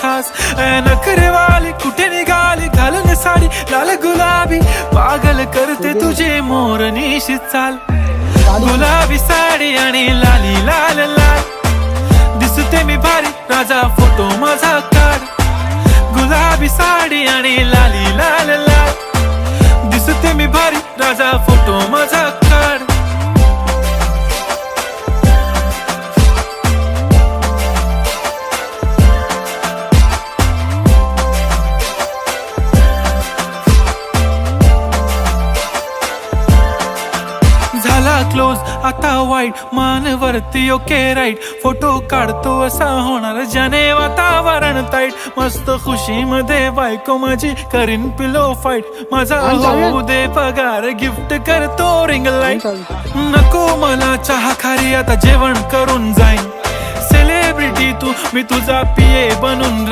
खास नखरेवाली कुठे निघाली घालून साडी लाल गुलाबी पागल करते तुझे मोरनीशी चाल गुलाबी साडी आणि लाली लाल लाल दिसते मी भारी राजा फोटो माझा काढ गुलाबी साडी आणि लाली लाल लाल दिसते मी भारी राजा फोटो माझा काढ झाला क्लोज आता वाईट मानवरती ओके राईट फोटो काढतो असा होणार ज्याने वातावरण ताईट मस्त खुशी मध्ये बायको माझी करीन पिलो फाईट माझा होऊ दे पगार गिफ्ट करतो रिंग लाईट नको मला चहा खारी आता जेवण करून जाईन सेलिब्रिटी तू मी तुझा पिये बनून